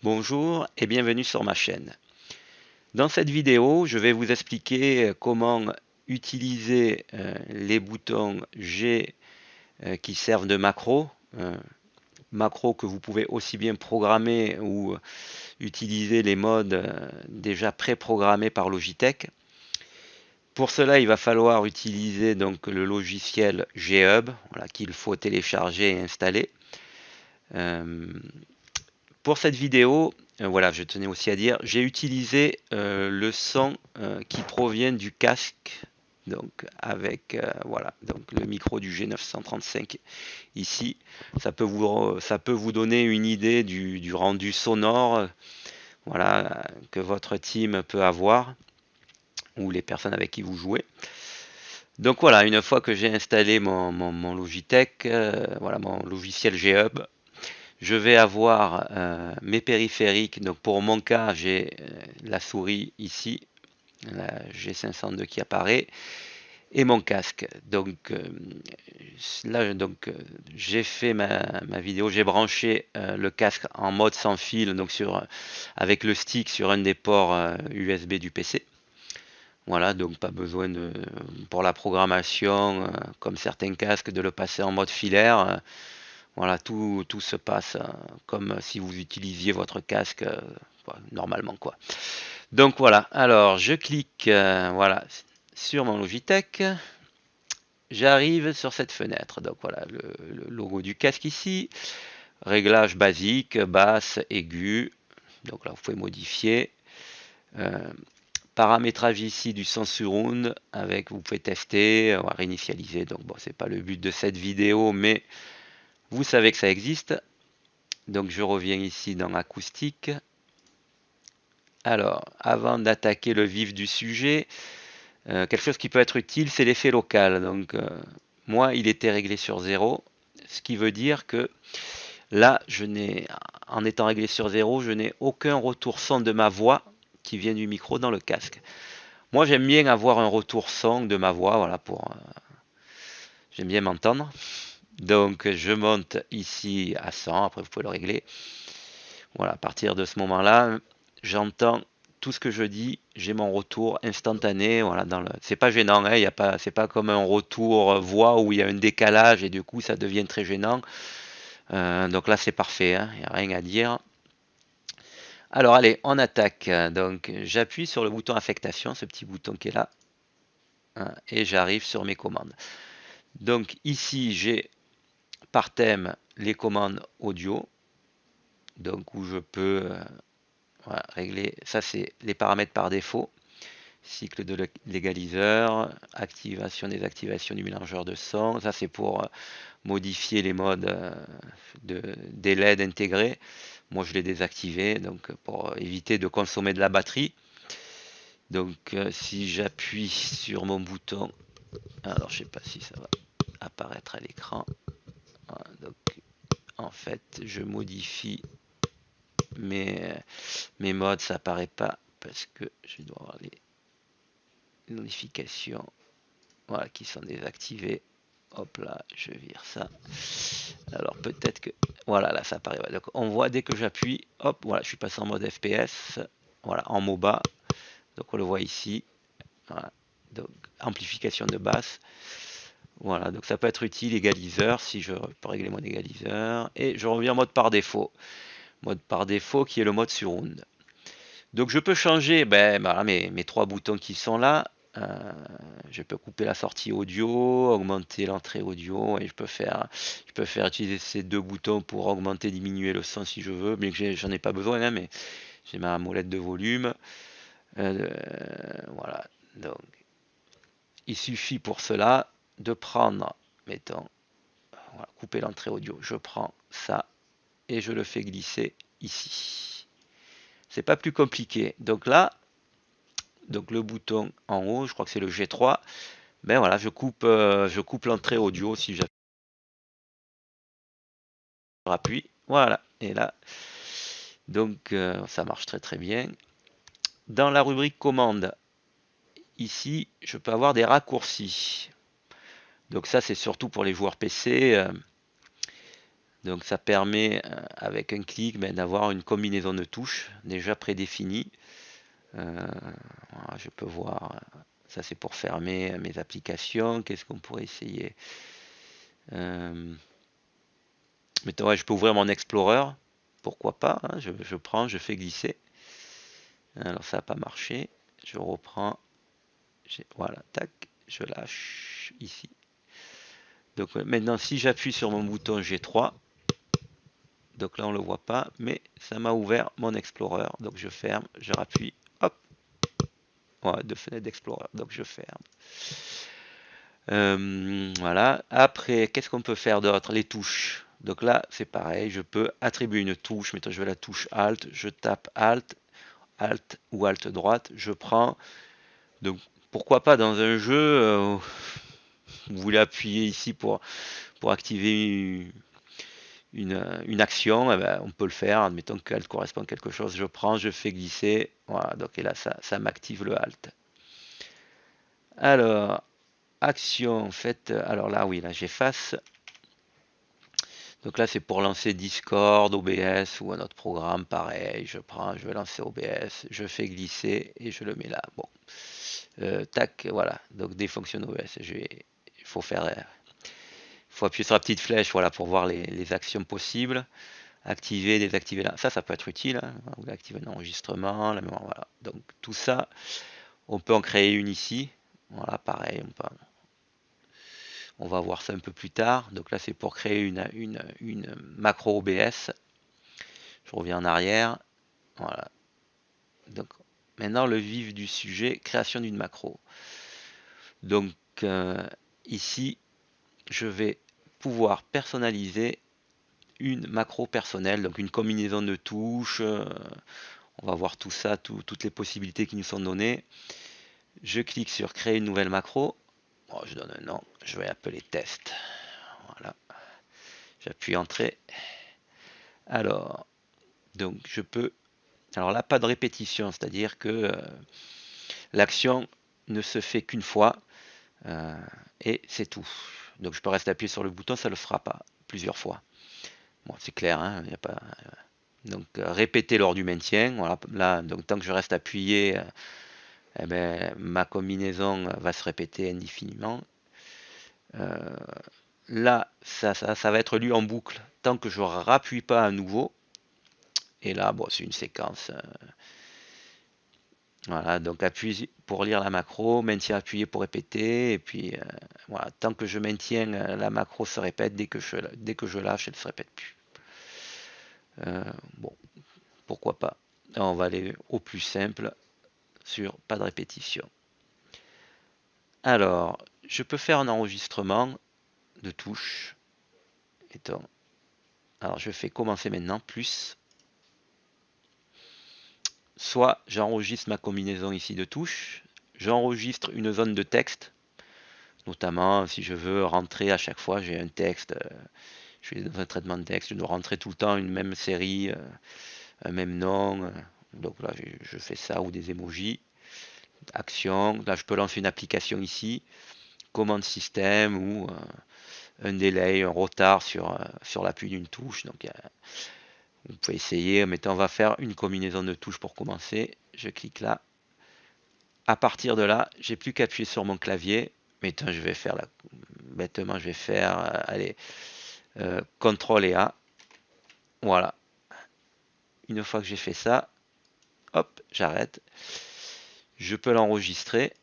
Bonjour et bienvenue sur ma chaîne. Dans cette vidéo, je vais vous expliquer comment utiliser les boutons G qui servent de macro. Macro que vous pouvez aussi bien programmer ou utiliser les modes déjà préprogrammés par Logitech. Pour cela, il va falloir utiliser donc le logiciel G-Hub, voilà, qu'il faut télécharger et installer. Pour cette vidéo, voilà, je tenais aussi à dire, j'ai utilisé le son qui provient du casque, donc avec voilà, donc le micro du G935 ici. Ça peut vous donner une idée du rendu sonore, voilà, que votre team peut avoir ou les personnes avec qui vous jouez. Donc voilà, une fois que j'ai installé mon Logitech, voilà, mon logiciel G-Hub, je vais avoir mes périphériques. Donc pour mon cas, j'ai la souris ici, la G502 qui apparaît, et mon casque. Donc là, j'ai fait ma vidéo, j'ai branché le casque en mode sans fil, donc avec le stick sur un des ports USB du PC. Voilà, donc pas besoin pour la programmation, comme certains casques, de le passer en mode filaire. Voilà, tout se passe comme si vous utilisiez votre casque normalement, quoi. Donc voilà, alors je clique voilà, sur mon Logitech. J'arrive sur cette fenêtre. Donc voilà, le logo du casque ici. Réglage basique, basse, aigu. Donc là, vous pouvez modifier. Euh, Paramétrage ici du son surround avec, vous pouvez tester, on va réinitialiser. Donc bon, c'est pas le but de cette vidéo, mais vous savez que ça existe. Donc je reviens ici dans acoustique. Alors, avant d'attaquer le vif du sujet, quelque chose qui peut être utile, c'est l'effet local. Donc moi, il était réglé sur 0, ce qui veut dire que là, en étant réglé sur 0, je n'ai aucun retour son de ma voix qui vient du micro dans le casque. Moi, j'aime bien avoir un retour son de ma voix, voilà, j'aime bien m'entendre. Donc je monte ici à 100, après vous pouvez le régler. Voilà, à partir de ce moment-là, j'entends tout ce que je dis, j'ai mon retour instantané. Voilà, c'est pas gênant, hein, c'est pas comme un retour voix où il y a un décalage et du coup ça devient très gênant. Donc là c'est parfait, hein, il n'y a rien à dire. Alors allez, on attaque. Donc j'appuie sur le bouton affectation, ce petit bouton qui est là, hein, et j'arrive sur mes commandes. Donc ici j'ai par thème les commandes audio, donc où je peux voilà, régler, ça c'est les paramètres par défaut, cycle de l'égaliseur, activation, désactivation du mélangeur de son, ça c'est pour modifier les modes des LED intégrés. Moi je l'ai désactivé donc pour éviter de consommer de la batterie. Donc si j'appuie sur mon bouton, alors je sais pas si ça va apparaître à l'écran. Voilà, donc en fait je modifie mes modes, ça apparaît pas parce que je dois avoir les notifications, voilà, qui sont désactivées. Hop là, je vire ça. Alors peut-être que, voilà, là ça apparaît. Ouais. Donc on voit dès que j'appuie, hop, voilà, je suis passé en mode FPS, voilà, en MOBA. Donc on le voit ici. Voilà. Donc amplification de basse. Voilà, donc ça peut être utile, égaliseur, si je peux régler mon égaliseur. Et je reviens en mode par défaut. Mode par défaut qui est le mode surround. Donc je peux changer mes trois boutons qui sont là. Je peux couper la sortie audio, augmenter l'entrée audio et je peux faire utiliser ces deux boutons pour augmenter, diminuer le son si je veux, bien que j'en ai pas besoin, hein, mais j'ai ma molette de volume. Voilà, donc il suffit pour cela de prendre, mettons, voilà, couper l'entrée audio. Je prends ça et je le fais glisser ici. C'est pas plus compliqué. Donc là, donc le bouton en haut, je crois que c'est le G3. Ben voilà, je coupe l'entrée audio si j'appuie. Voilà, et là, donc ça marche très très bien. Dans la rubrique commande, ici, je peux avoir des raccourcis. Donc ça, c'est surtout pour les joueurs PC. Donc ça permet avec un clic d'avoir une combinaison de touches déjà prédéfinie. Voilà, je peux voir, ça c'est pour fermer mes applications. Qu'est-ce qu'on pourrait essayer? Mettons, ouais, je peux ouvrir mon Explorer, pourquoi pas, hein, je prends, je fais glisser. Alors ça n'a pas marché, je reprends, voilà, tac, je lâche ici. Donc maintenant si j'appuie sur mon bouton G3, donc là on ne le voit pas, mais ça m'a ouvert mon Explorer, donc je ferme, je rappuie, hop, voilà, deux fenêtres d'Explorer, donc je ferme. Voilà, après qu'est-ce qu'on peut faire d'autre? Les touches. Donc là c'est pareil, je peux attribuer une touche, mettons je veux la touche Alt, je tape Alt, Alt ou Alt droite, je prends. Donc pourquoi pas dans un jeu, vous voulez appuyer ici pour activer une action, eh ben, on peut le faire, admettons qu'Alt correspond à quelque chose, je prends, je fais glisser, voilà, donc et là ça m'active le Alt. Alors, action, en fait, alors là oui, là j'efface. Donc là c'est pour lancer Discord, OBS ou un autre programme, pareil, je prends, je vais lancer OBS, je fais glisser et je le mets là. Bon, tac, voilà, donc des fonctions OBS, il faut faire, faut appuyer sur la petite flèche, voilà, pour voir les actions possibles. Activer, désactiver là, ça peut être utile, hein. Vous voulez activer un enregistrement, la mémoire, voilà. Donc tout ça, on peut en créer une ici. Voilà, pareil, on va voir ça un peu plus tard. Donc là, c'est pour créer une macro OBS. Je reviens en arrière. Voilà. Donc maintenant, le vif du sujet, création d'une macro. Donc ici, je vais pouvoir personnaliser une macro personnelle, donc une combinaison de touches. On va voir tout ça, toutes les possibilités qui nous sont données. Je clique sur créer une nouvelle macro. Bon, je donne un nom, je vais appeler test. Voilà. J'appuie entrée. Alors, donc je peux. Alors là, pas de répétition, c'est-à-dire que l'action ne se fait qu'une fois et c'est tout. Donc je peux rester appuyé sur le bouton, ça ne le fera pas plusieurs fois. Bon, c'est clair, hein, y a pas. Donc répéter lors du maintien. Voilà, là, donc tant que je reste appuyé, eh ben, ma combinaison va se répéter indéfiniment. Là, ça va être lu en boucle tant que je ne rappuie pas à nouveau. Et là, bon, c'est une séquence. Voilà, donc appuie pour lire la macro, maintien appuyé pour répéter, et puis voilà, tant que je maintiens, la macro se répète, dès que je lâche, elle ne se répète plus. Bon, pourquoi pas. On va aller au plus simple sur pas de répétition. Alors, je peux faire un enregistrement de touches. Alors, je fais commencer maintenant, plus. Soit j'enregistre ma combinaison ici de touches, j'enregistre une zone de texte, notamment si je veux rentrer à chaque fois, j'ai un texte, je suis dans un traitement de texte, je dois rentrer tout le temps une même série, un même nom, donc là je fais ça, ou des emojis, action, là je peux lancer une application ici, commande système ou un délai, un retard sur l'appui d'une touche, donc vous pouvez essayer, mais on va faire une combinaison de touches pour commencer, je clique là. À partir de là, j'ai plus qu'à appuyer sur mon clavier. Mettons, je vais faire bêtement, je vais faire, allez, CTRL et A. Voilà. Une fois que j'ai fait ça, hop, j'arrête. Je peux l'enregistrer.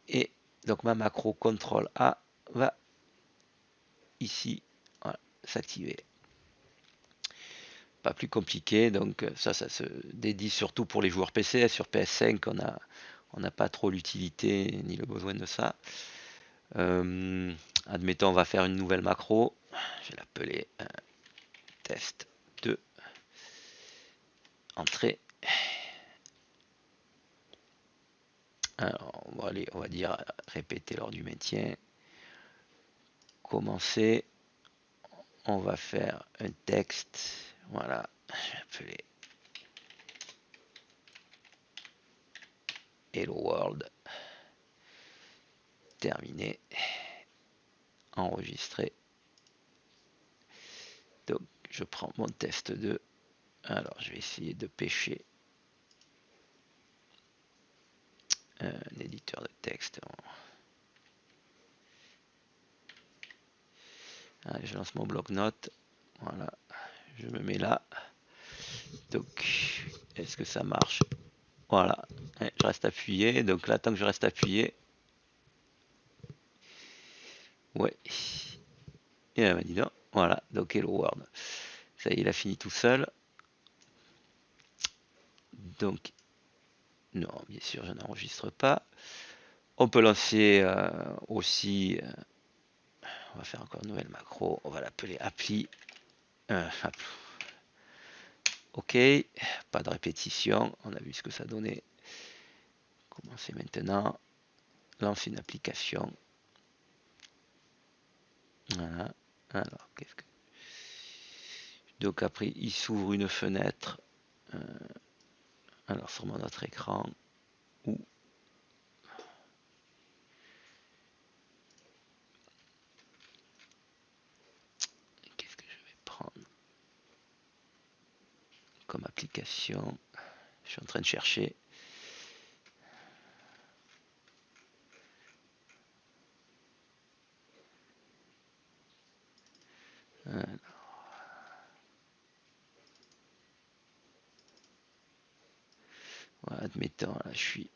Et donc ma macro CTRL A va ici, voilà, s'activer. Pas plus compliqué. Donc ça se dédie surtout pour les joueurs PC. Sur PS5, on n'a pas trop l'utilité ni le besoin de ça. Admettons, on va faire une nouvelle macro. Je vais l'appeler test 2. Entrée. Alors, on va dire répéter lors du maintien. Commencer. On va faire un texte. Voilà. Je vais appeler Hello World. Terminé. Enregistrer. Donc je prends mon test 2. Alors je vais essayer de pêcher un éditeur de texte. Allez, je lance mon bloc-notes. Voilà, je me mets là. Donc, est-ce que ça marche? Voilà, je reste appuyé. Donc là, tant que je reste appuyé, ouais. Et elle m'a dit non. Voilà, donc Hello World. Ça y est, il a fini tout seul. Donc, non, bien sûr, je n'enregistre pas. On peut lancer aussi, on va faire encore une nouvelle macro. On va l'appeler appli. Ok, pas de répétition. On a vu ce que ça donnait. Commencer maintenant. Lancer une application. Voilà. Alors, qu'est-ce que... Donc après, il s'ouvre une fenêtre. Alors sur mon autre écran. Ou qu'est-ce que je vais prendre comme application? Je suis en train de chercher. Alors, voilà, admettons, là je suis.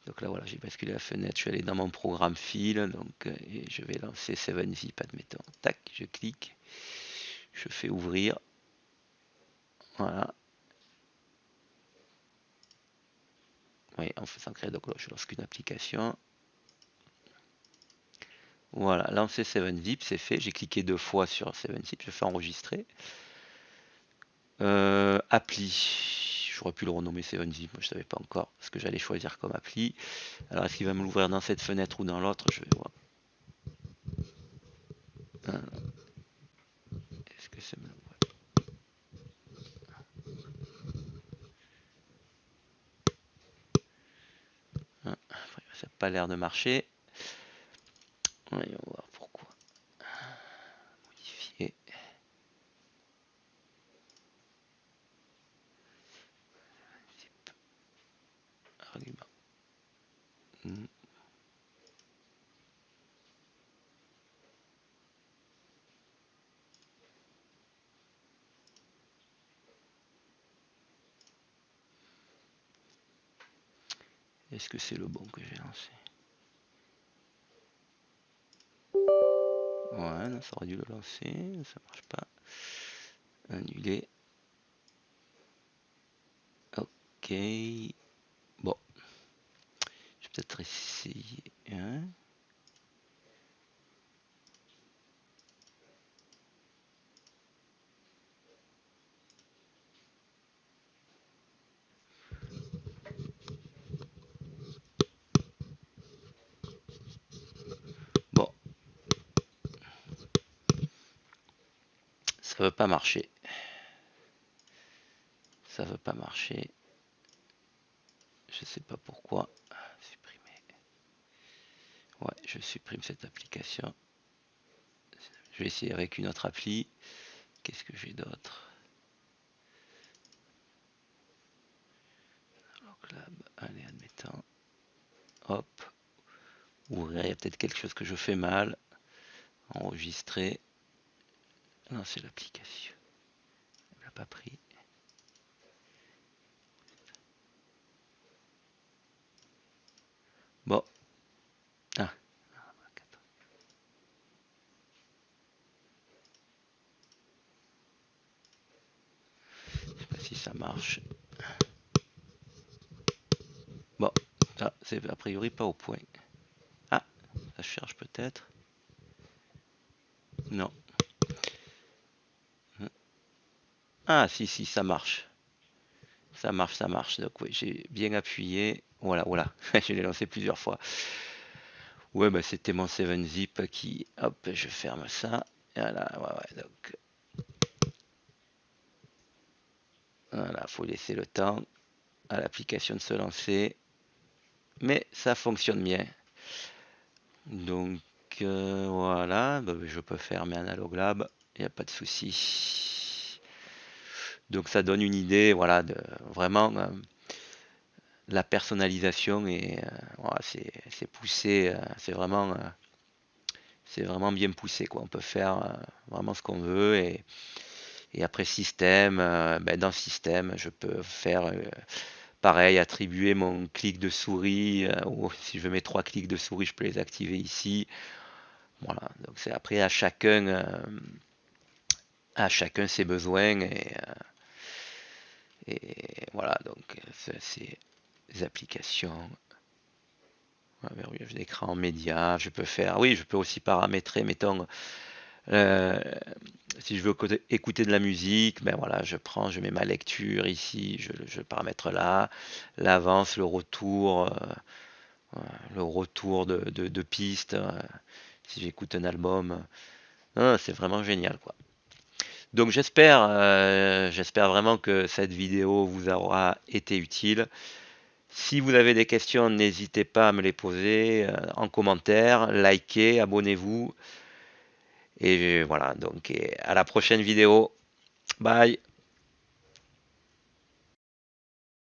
Donc là voilà, j'ai basculé la fenêtre, je suis allé dans mon programme fil, donc et je vais lancer 7zip, admettons. Tac, je clique, je fais ouvrir. Voilà. Oui, en faisant créer, donc là, je lance qu'une application. Voilà, lancer 7zip, c'est fait. J'ai cliqué 2 fois sur 7zip, je fais enregistrer. Appli, j'aurais pu le renommer 7zip, moi je savais pas encore ce que j'allais choisir comme appli. Alors est-ce qu'il va me l'ouvrir dans cette fenêtre ou dans l'autre? Je vais voir. Est-ce que c'est... Ça n'a pas l'air de marcher. Voyons voir pourquoi. Modifier. Argument. Est-ce que c'est le bon que j'ai lancé? Ouais, non, ça aurait dû le lancer, ça marche pas. Annuler. Ok. Bon. Je vais peut-être essayer. Hein. Bon. Ça veut pas marcher. Ça veut pas marcher. Je sais pas pourquoi. Supprimer. Ouais, je supprime cette application. Je vais essayer avec une autre appli. Qu'est-ce que j'ai d'autre? Lab, allez, admettons. Hop. Ouvrir, il y a peut-être quelque chose que je fais mal. Enregistrer. Non, c'est l'application. Elle n'a pas pris. Bon. Ah. Je sais pas si ça marche. Bon. Ça, c'est a priori pas au point. Ah. Ça cherche peut-être. Non. Ah, si, si, ça marche. Ça marche, ça marche. Donc, oui, j'ai bien appuyé. Voilà, voilà. Je l'ai lancé plusieurs fois. Ouais, bah, c'était mon 7zip qui. Hop, je ferme ça. Voilà, ouais, donc. Voilà, faut laisser le temps à l'application de se lancer. Mais ça fonctionne bien. Donc, voilà. Bah, je peux fermer Analog Lab. il n'y a pas de souci. Donc ça donne une idée, voilà, de vraiment la personnalisation et voilà, c'est poussé, c'est vraiment bien poussé, quoi. On peut faire vraiment ce qu'on veut et après système, ben, dans système, je peux faire pareil, attribuer mon clic de souris, ou si je mets 3 clics de souris, je peux les activer ici. Voilà, donc c'est après à chacun ses besoins et voilà, donc c'est des applications, verrouillage d'écran, média, je peux faire, oui, je peux aussi paramétrer, mettons, euh, si je veux écouter de la musique, ben voilà, je mets ma lecture ici, je paramètre là, l'avance, le retour de piste, si j'écoute un album. C'est vraiment génial, quoi. Donc j'espère vraiment que cette vidéo vous aura été utile. Si vous avez des questions, n'hésitez pas à me les poser en commentaire, likez, abonnez-vous. Et voilà, donc à la prochaine vidéo. Bye!